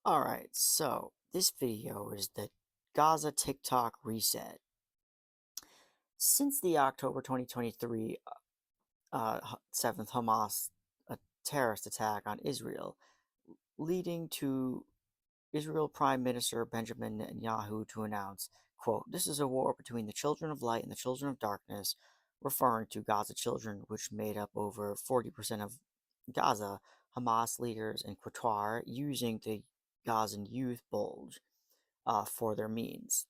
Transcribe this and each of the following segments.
Alright, so this video is the Gaza TikTok reset. Since the October 2023 7th Hamas terrorist attack on Israel, leading to Israel Prime Minister Benjamin Netanyahu to announce, quote, "This is a war between the children of light and the children of darkness," referring to Gaza children, which made up over 40% of Gaza, Hamas leaders in Qatar using the Gazan youth bulge for their means.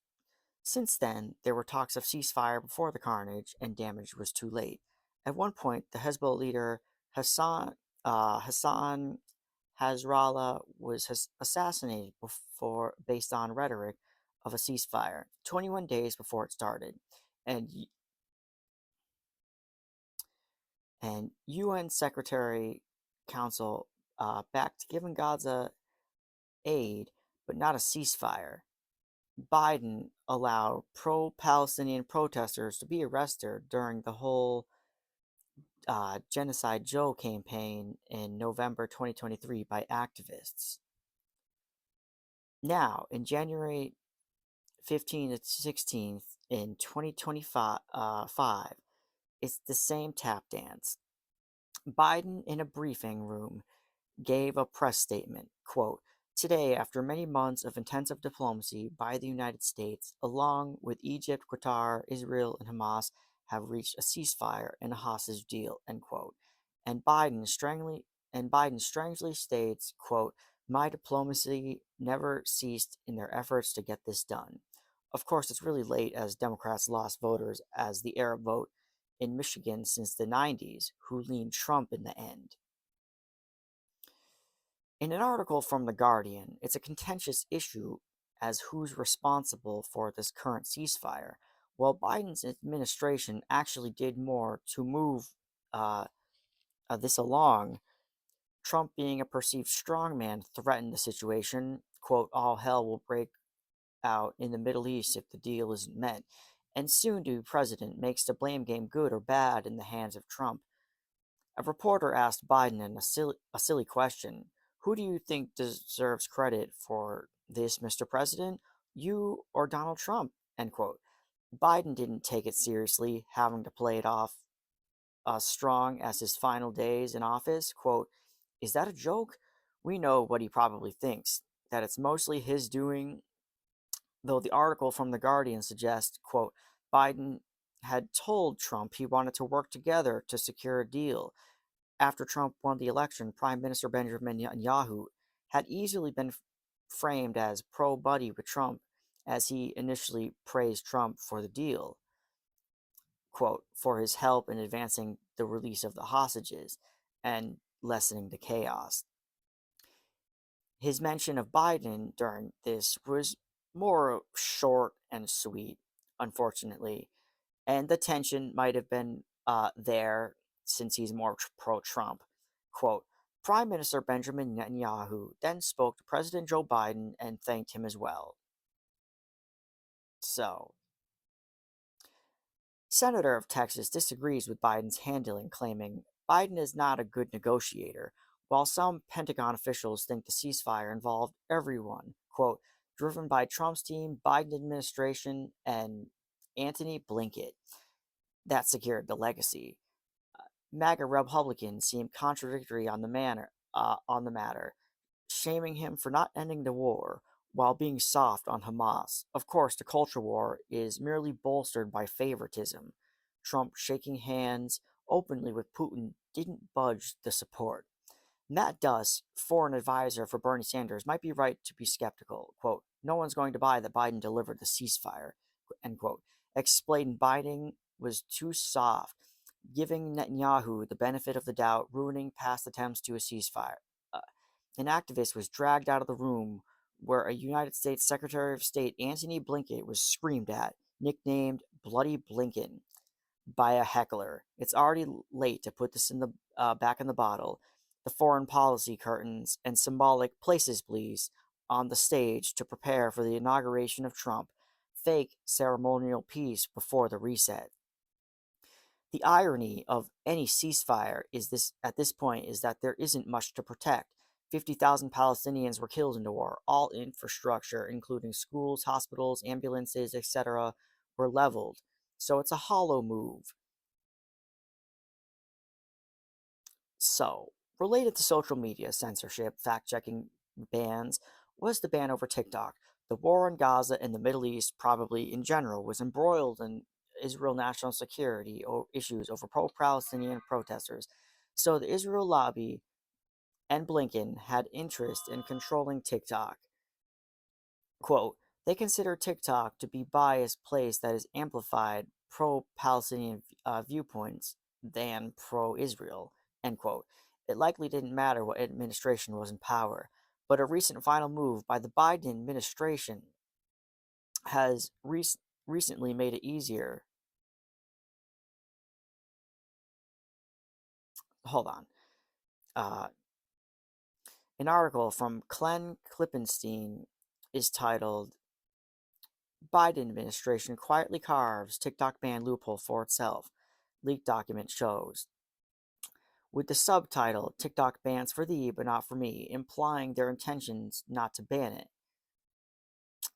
Since then, there were talks of ceasefire before the carnage, and damage was too late. At one point, the Hezbollah leader Hassan Nasrallah was assassinated based on rhetoric of a ceasefire, 21 days before it started, and UN Secretary Council backed giving Gaza aid, but not a ceasefire. Biden allowed pro-Palestinian protesters to be arrested during the whole Genocide Joe campaign in November 2023 by activists. Now, in January 15th to 16th in 2025, it's the same tap dance. Biden, in a briefing room, gave a press statement, quote, "Today, after many months of intensive diplomacy by the United States, along with Egypt, Qatar, Israel, and Hamas, have reached a ceasefire and a hostage deal," end quote. And Biden strangely states, quote, "My diplomacy never ceased in their efforts to get this done." Of course, it's really late as Democrats lost voters as the Arab vote in Michigan since the 90s, who leaned Trump in the end. In an article from The Guardian, it's a contentious issue as who's responsible for this current ceasefire. While Biden's administration actually did more to move this along, Trump, being a perceived strongman, threatened the situation. Quote, "All hell will break out in the Middle East if the deal isn't met." And soon-to-be president makes the blame game good or bad in the hands of Trump. A reporter asked Biden a silly question. "Who do you think deserves credit for this, Mr. President? You or Donald Trump?" End quote. Biden didn't take it seriously, having to play it off strong as his final days in office. Quote, "Is that a joke? We know what he probably thinks, that it's mostly his doing," though the article from The Guardian suggests, quote, Biden had told Trump he wanted to work together to secure a deal. After Trump won the election, Prime Minister Benjamin Netanyahu had easily been framed as pro-buddy with Trump, as he initially praised Trump for the deal, quote, "for his help in advancing the release of the hostages and lessening the chaos." His mention of Biden during this was more short and sweet, unfortunately, and the tension might have been there since he's more pro-Trump. Quote, "Prime Minister Benjamin Netanyahu then spoke to President Joe Biden and thanked him as well." So, Senator of Texas disagrees with Biden's handling, claiming Biden is not a good negotiator, while some Pentagon officials think the ceasefire involved everyone, quote, "driven by Trump's team, Biden administration, and Antony Blinken, that secured the legacy." MAGA Republicans seem contradictory on the matter, shaming him for not ending the war while being soft on Hamas. Of course, the culture war is merely bolstered by favoritism. Trump shaking hands openly with Putin didn't budge the support. Matt Duss, foreign advisor for Bernie Sanders, might be right to be skeptical. Quote, "No one's going to buy that Biden delivered the ceasefire," end quote. Explained Biden was too soft, giving Netanyahu the benefit of the doubt, ruining past attempts to a ceasefire. Uh, an activist was dragged out of the room where a United States Secretary of State, Antony Blinken, was screamed at, nicknamed Bloody Blinken, by a heckler. It's already late to put this in the back in the bottle. The foreign policy curtains and symbolic "places please" on the stage to prepare for the inauguration of Trump. Fake ceremonial peace before the reset. The irony of any ceasefire is this at this point is that there isn't much to protect. 50,000 Palestinians were killed in the war. All infrastructure, including schools, hospitals, ambulances, etc., were leveled. So it's a hollow move. So, related to social media censorship, fact checking bans, was the ban over TikTok. The war in Gaza and the Middle East, probably in general, was embroiled in Israel national security issues over pro Palestinian protesters. So, the Israel lobby and Blinken had interest in controlling TikTok. Quote, they consider TikTok to be biased place that is amplified pro-Palestinian viewpoints than pro-Israel, end quote. It likely didn't matter what administration was in power, but a recent final move by the Biden administration has recently made it easier. Hold on. Uh, an article from Glenn Klippenstein is titled Biden administration quietly carves TikTok ban loophole for itself, leaked document shows. With the subtitle, TikTok bans for thee but not for me, implying their intentions not to ban it,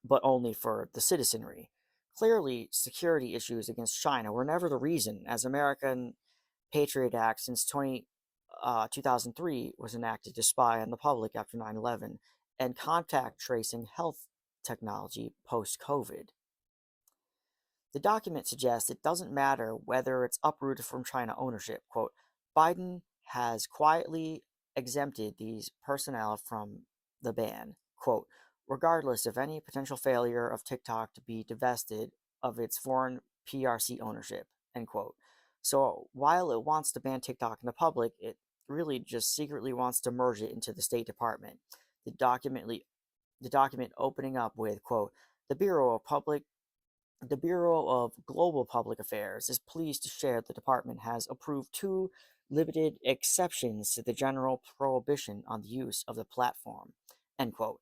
but only for the citizenry. Clearly, security issues against China were never the reason, as American Patriot Act since 2003 was enacted to spy on the public after 9/11, and contact tracing health technology post-COVID. The document suggests it doesn't matter whether it's uprooted from China ownership. Quote, Biden has quietly exempted these personnel from the ban. Quote, regardless of any potential failure of TikTok to be divested of its foreign PRC ownership. End quote. So while it wants to ban TikTok in the public, it really just secretly wants to merge it into the State Department. The document opening up with, quote, the Bureau of Global Public Affairs is pleased to share the department has approved two limited exceptions to the general prohibition on the use of the platform. End quote.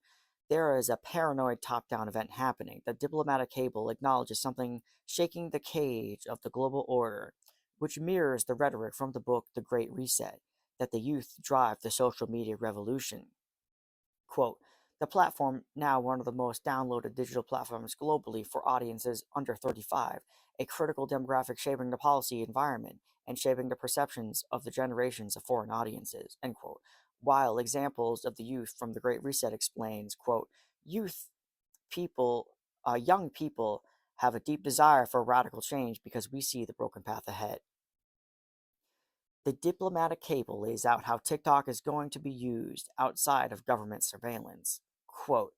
There is a paranoid top-down event happening. The diplomatic cable acknowledges something shaking the cage of the global order, which mirrors the rhetoric from the book The Great Reset, that the youth drive the social media revolution. Quote, the platform, now one of the most downloaded digital platforms globally for audiences under 35, a critical demographic shaping the policy environment and shaping the perceptions of the generations of foreign audiences, end quote. While examples of the youth from the Great Reset explains, quote, young people have a deep desire for radical change because we see the broken path ahead. The diplomatic cable lays out how TikTok is going to be used outside of government surveillance. Quote,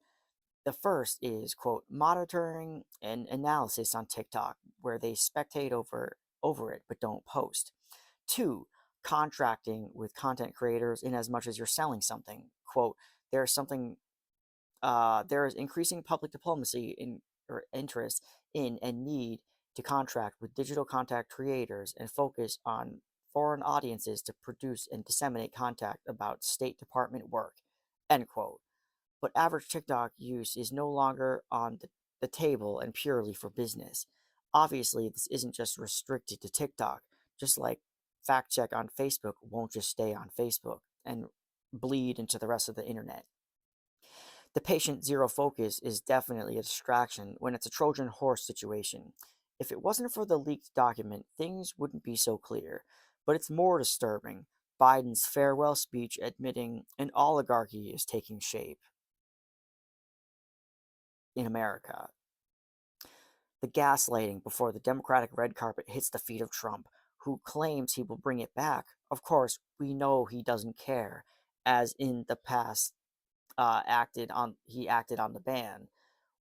the first is, quote, monitoring and analysis on TikTok, where they spectate over it but don't post. Two, contracting with content creators in as much as you're selling something. Quote, there's something there is increasing public diplomacy or interest in and need to contract with digital content creators and focus on foreign audiences to produce and disseminate content about State Department work, end quote. But average TikTok use is no longer on the table and purely for business. Obviously, this isn't just restricted to TikTok, just like fact check on Facebook won't just stay on Facebook and bleed into the rest of the internet. The patient zero focus is definitely a distraction when it's a Trojan horse situation. If it wasn't for the leaked document, things wouldn't be so clear. But it's more disturbing Biden's farewell speech admitting an oligarchy is taking shape in America. The gaslighting before the Democratic red carpet hits the feet of Trump, who claims he will bring it back. Of course, we know he doesn't care, as in the past he acted on the ban.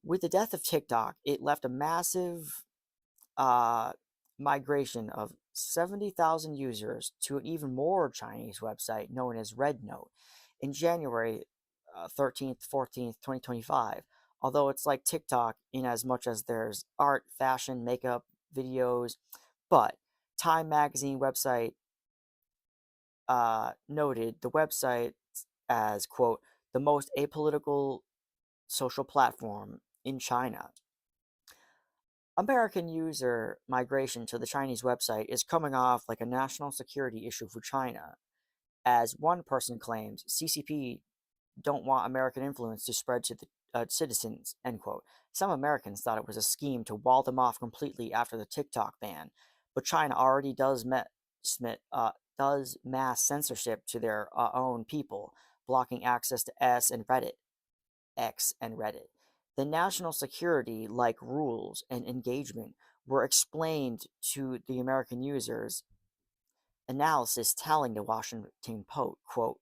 With the death of TikTok, it left a massive uh, migration of 70,000 users to an even more Chinese website known as RedNote in January 13th, 14th, 2025. Although it's like TikTok in as much as there's art, fashion, makeup, videos, but Time Magazine website noted the website as, quote, the most apolitical social platform in China. American user migration to the Chinese website is coming off like a national security issue for China. As one person claims, CCP don't want American influence to spread to the citizens, end quote. Some Americans thought it was a scheme to wall them off completely after the TikTok ban, but China already does mass censorship to their own people, blocking access to X and Reddit. The national security like rules and engagement were explained to the American users. Analysis telling the Washington Post, quote,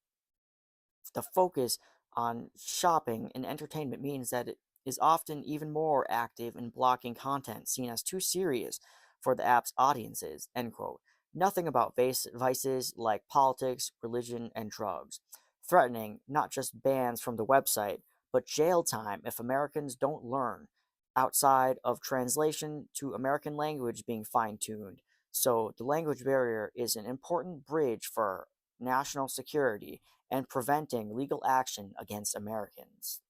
the focus on shopping and entertainment means that it is often even more active in blocking content seen as too serious for the app's audiences, end quote. Nothing about vices like politics, religion, and drugs, threatening not just bans from the website, but jail time if Americans don't learn, outside of translation to American language being fine-tuned. So the language barrier is an important bridge for national security and preventing legal action against Americans.